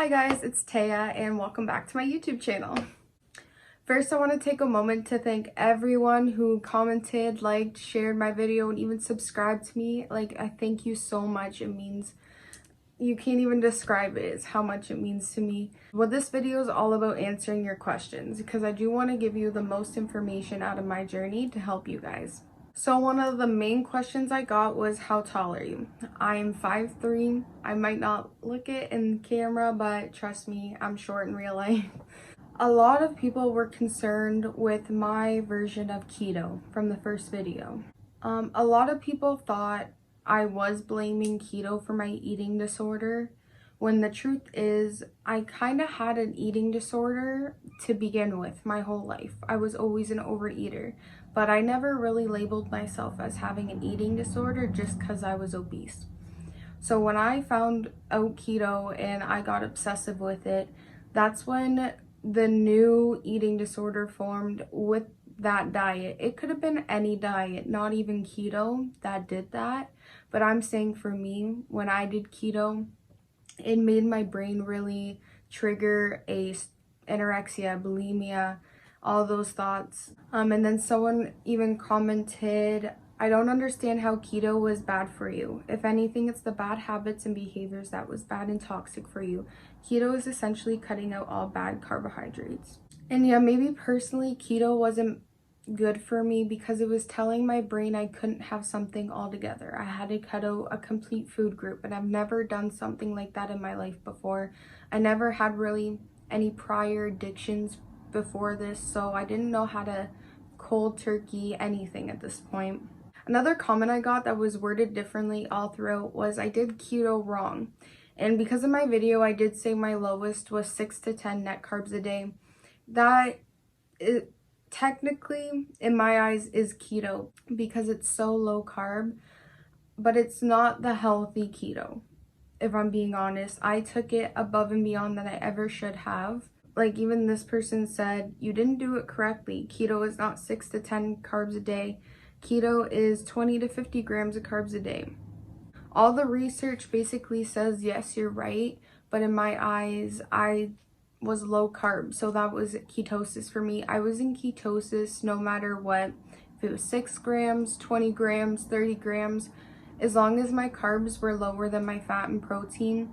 Hi guys, it's Taya and welcome back to my YouTube channel. First, I want to take a moment to thank everyone who commented, liked, shared my video, and even subscribed to me. I thank you so much. It means, you can't even describe it. It's how much it means to me. Well, this video is all about answering your questions because I do want to give you the most information out of my journey to help you guys. So one of the main questions I got was, how tall are you? I'm 5'3". I might not look it in camera, but trust me, I'm short in real life. A lot of people were concerned with my version of keto from the first video. A lot of people thought I was blaming keto for my eating disorder, when the truth is I kind of had an eating disorder to begin with my whole life. I was always an overeater, but I never really labeled myself as having an eating disorder just because I was obese. So when I found out keto and I got obsessive with it, that's when the new eating disorder formed with that diet. It could have been any diet, not even keto, that did that. But I'm saying for me, when I did keto, it made my brain really trigger anorexia, bulimia, all those thoughts. And then someone even commented, I don't understand how keto was bad for you. If anything, it's the bad habits and behaviors that was bad and toxic for you. Keto is essentially cutting out all bad carbohydrates. And yeah, maybe personally, keto wasn't good for me because it was telling my brain I couldn't have something altogether. I had to cut out a complete food group, and I've never done something like that in my life before. I never had really any prior addictions before this, so I didn't know how to cold turkey anything at this point. Another comment I got that was worded differently all throughout was I did keto wrong. And because of my video, I did say my lowest was 6 to 10 net carbs a day. That is technically, in my eyes, is keto because it's so low carb, but it's not the healthy keto. If I'm being honest, I took it above and beyond that I ever should have. Like, even this person said, you didn't do it correctly. Keto is not 6 to 10 carbs a day. Keto is 20 to 50 grams of carbs a day. All the research basically says, yes, you're right, but in my eyes, I was low carb, so that was ketosis for me. I was in ketosis no matter what. If it was 6 grams, 20 grams, 30 grams, as long as my carbs were lower than my fat and protein,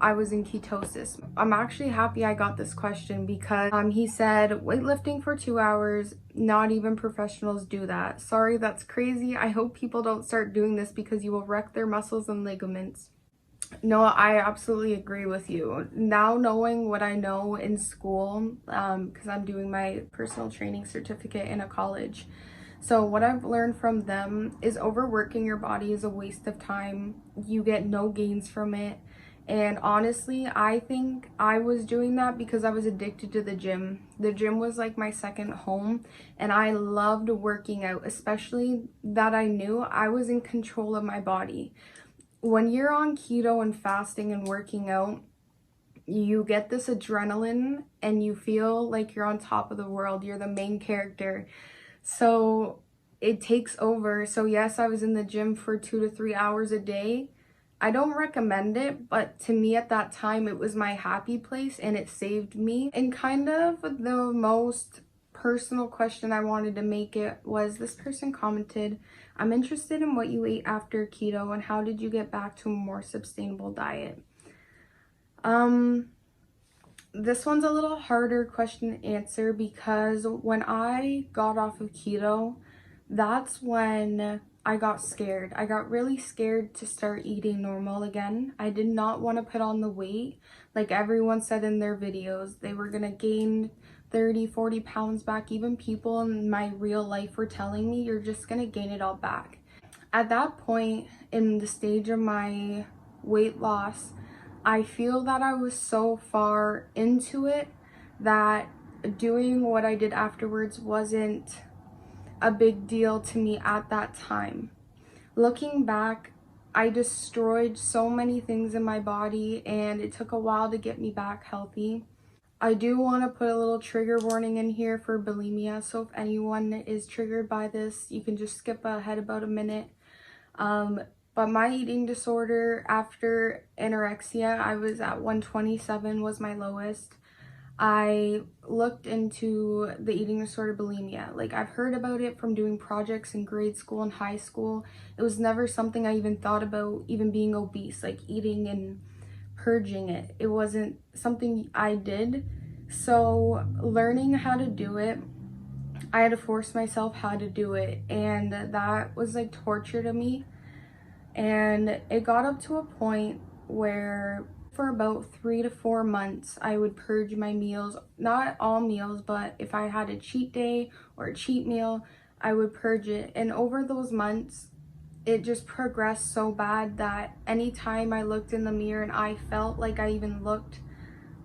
I was in ketosis. I'm actually happy I got this question because he said weightlifting for 2 hours, not even professionals do that. Sorry, that's crazy. I hope people don't start doing this because you will wreck their muscles and ligaments. No, I absolutely agree with you. Now knowing what I know in school, because I'm doing my personal training certificate in a college. So what I've learned from them is overworking your body is a waste of time. You get no gains from it. And honestly, I think I was doing that because I was addicted to the gym. The gym was like my second home, and I loved working out, especially that I knew I was in control of my body. When you're on keto and fasting and working out, you get this adrenaline and you feel like you're on top of the world. You're the main character. So it takes over. So yes, I was in the gym for 2 to 3 hours a day. I don't recommend it, but to me at that time, it was my happy place and it saved me. And kind of the most personal question I wanted to make it was, this person commented, I'm interested in what you ate after keto and how did you get back to a more sustainable diet? This one's a little harder question to answer because when I got off of keto, that's when I got scared. I got really scared to start eating normal again. I did not want to put on the weight like everyone said in their videos. They were gonna gain 30, 40 pounds back. Even people in my real life were telling me, you're just gonna gain it all back. At that point in the stage of my weight loss, I feel that I was so far into it that doing what I did afterwards wasn't a big deal to me at that time. Looking back, I destroyed so many things in my body and it took a while to get me back healthy. I do want to put a little trigger warning in here for bulimia, so if anyone is triggered by this, you can just skip ahead about a minute. But my eating disorder after anorexia, I was at 127 was my lowest. I looked into the eating disorder bulimia. Like, I've heard about it from doing projects in grade school and high school. It was never something I even thought about, even being obese, like eating and purging it. It wasn't something I did. So learning how to do it, I had to force myself how to do it, and that was like torture to me. And it got up to a point where for about 3 to 4 months, I would purge my meals, not all meals, but if I had a cheat day or a cheat meal, I would purge it. And over those months, it just progressed so bad that anytime I looked in the mirror and I felt like I even looked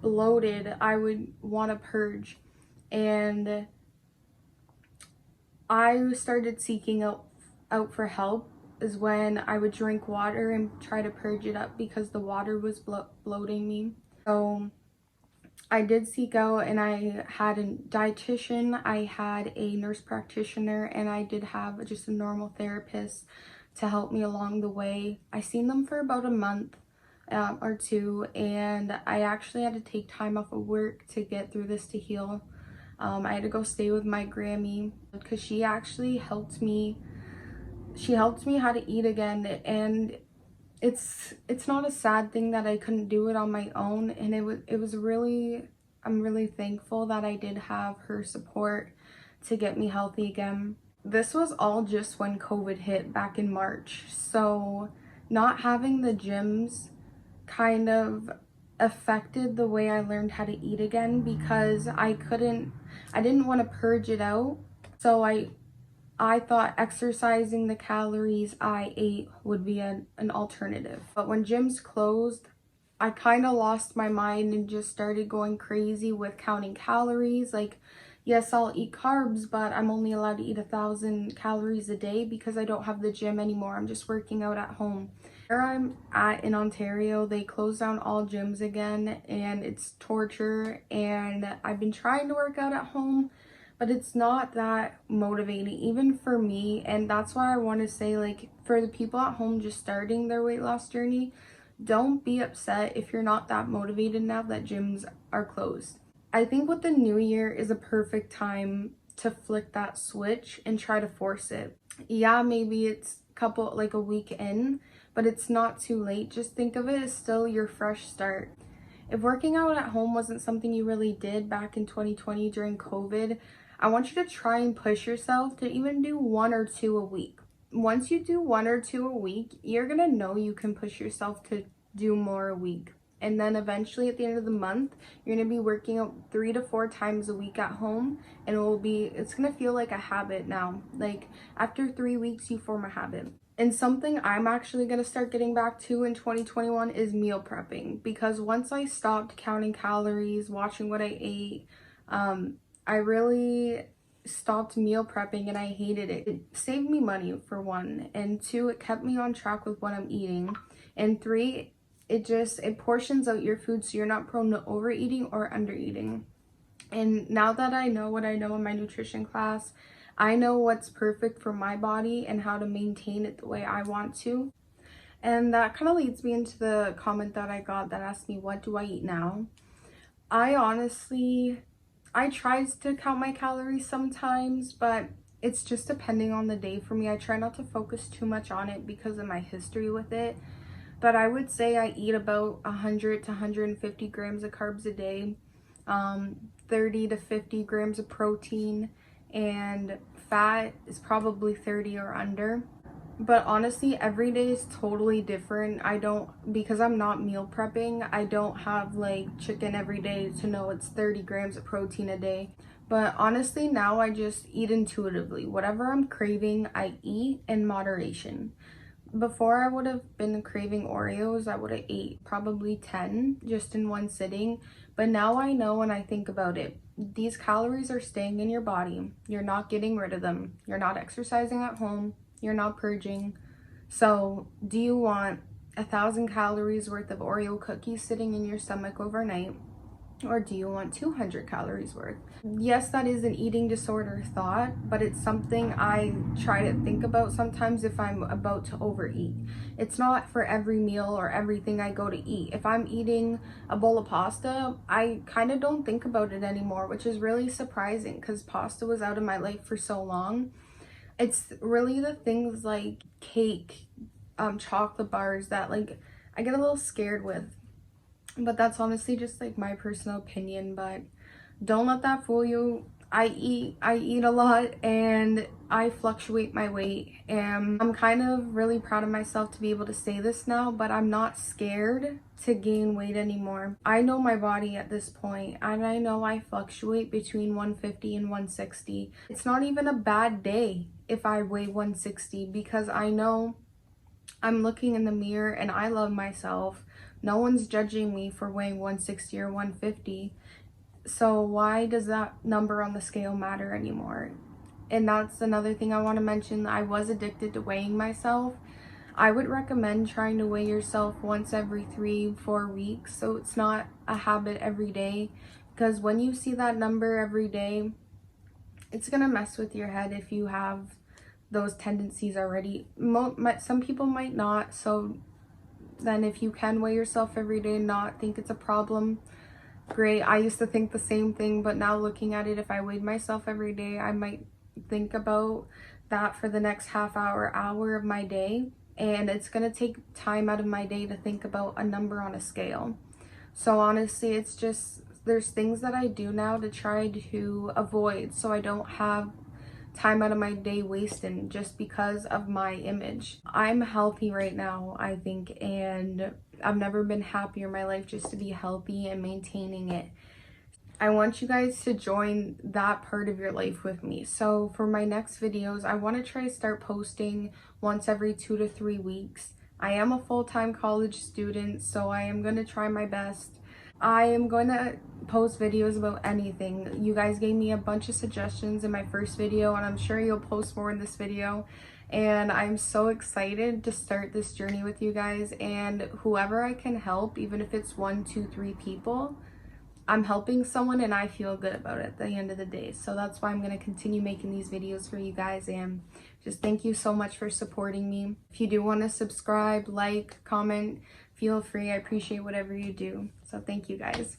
bloated, I would want to purge. And I started seeking out for help is when I would drink water and try to purge it up because the water was bloating me. So I did seek out, and I had a dietitian, I had a nurse practitioner, and I did have just a normal therapist to help me along the way. I seen them for about a month or two, and I actually had to take time off of work to get through this to heal. I had to go stay with my Grammy because she actually helped me. She helped me how to eat again, and it's not a sad thing that I couldn't do it on my own. And it was really, I'm really thankful that I did have her support to get me healthy again. This was all just when COVID hit back in March, so not having the gyms kind of affected the way I learned how to eat again because I didn't want to purge it out. So I thought exercising the calories I ate would be an alternative. But when gyms closed, I kind of lost my mind and just started going crazy with counting calories. Like, yes, I'll eat carbs, but I'm only allowed to eat 1,000 calories a day because I don't have the gym anymore. I'm just working out at home. Where I'm at in Ontario, they closed down all gyms again, and it's torture. And I've been trying to work out at home, but it's not that motivating, even for me. And that's why I want to say, like, for the people at home just starting their weight loss journey, don't be upset if you're not that motivated now that gyms are closed. I think with the new year is a perfect time to flick that switch and try to force it. Yeah, maybe it's like a week in, but it's not too late. Just think of it as still your fresh start. If working out at home wasn't something you really did back in 2020 during COVID, I want you to try and push yourself to even do 1 or 2 a week. Once you do 1 or 2 a week, you're gonna know you can push yourself to do more a week. And then eventually at the end of the month, you're gonna be working out 3 to 4 times a week at home, and it's gonna feel like a habit now. Like after 3 weeks, you form a habit. And something I'm actually gonna start getting back to in 2021 is meal prepping, because once I stopped counting calories, watching what I ate, I really stopped meal prepping and I hated it. It saved me money for one, and two, it kept me on track with what I'm eating, and three, it portions out your food so you're not prone to overeating or undereating. And now that I know what I know in my nutrition class, I know what's perfect for my body and how to maintain it the way I want to. And that kind of leads me into the comment that I got that asked me, what do I eat now? I try to count my calories sometimes, but it's just depending on the day for me. I try not to focus too much on it because of my history with it. But I would say I eat about 100 to 150 grams of carbs a day, 30 to 50 grams of protein, and fat is probably 30 or under. But honestly, every day is totally different. Because I'm not meal prepping, I don't have like chicken every day to know it's 30 grams of protein a day. But honestly, now I just eat intuitively. Whatever I'm craving, I eat in moderation. Before, I would have been craving Oreos, I would have ate probably 10 just in one sitting. But now I know when I think about it, these calories are staying in your body. You're not getting rid of them. You're not exercising at home. You're not purging. So do you want 1,000 calories worth of Oreo cookies sitting in your stomach overnight? or do you want 200 calories worth? Yes, that is an eating disorder thought, but it's something I try to think about sometimes if I'm about to overeat. It's not for every meal or everything I go to eat. If I'm eating a bowl of pasta, I kind of don't think about it anymore, which is really surprising because pasta was out of my life for so long. It's really the things like cake, chocolate bars that like I get a little scared with. But that's honestly just like my personal opinion, but don't let that fool you. I eat a lot and I fluctuate my weight, and I'm kind of really proud of myself to be able to say this now, but I'm not scared to gain weight anymore. I know my body at this point, and I know I fluctuate between 150 and 160. It's not even a bad day if I weigh 160 because I know I'm looking in the mirror and I love myself. No one's judging me for weighing 160 or 150. So why does that number on the scale matter anymore? And that's another thing I want to mention. I was addicted to weighing myself. I would recommend trying to weigh yourself once every 3-4 weeks so it's not a habit every day, because when you see that number every day, it's gonna mess with your head if you have those tendencies already. Some people might not, so then if you can weigh yourself every day and not think it's a problem, great. I used to think the same thing, but now looking at it, if I weighed myself every day, I might think about that for the next half hour of my day, and it's gonna take time out of my day to think about a number on a scale. So honestly, it's just, there's things that I do now to try to avoid so I don't have time out of my day wasted just because of my image. I'm healthy right now, I think, and I've never been happier in my life just to be healthy and maintaining it. I want you guys to join that part of your life with me. So for my next videos, I want to try to start posting once every 2 to 3 weeks. I am a full-time college student, so I am going to try my best. I am going to post videos about anything. You guys gave me a bunch of suggestions in my first video, and I'm sure you'll post more in this video. And I'm so excited to start this journey with you guys, and whoever I can help, even if it's 1, 2, 3 people, I'm helping someone and I feel good about it at the end of the day. So that's why I'm going to continue making these videos for you guys, and just thank you so much for supporting me. If you do want to subscribe, like, comment, feel free. I appreciate whatever you do. So thank you guys.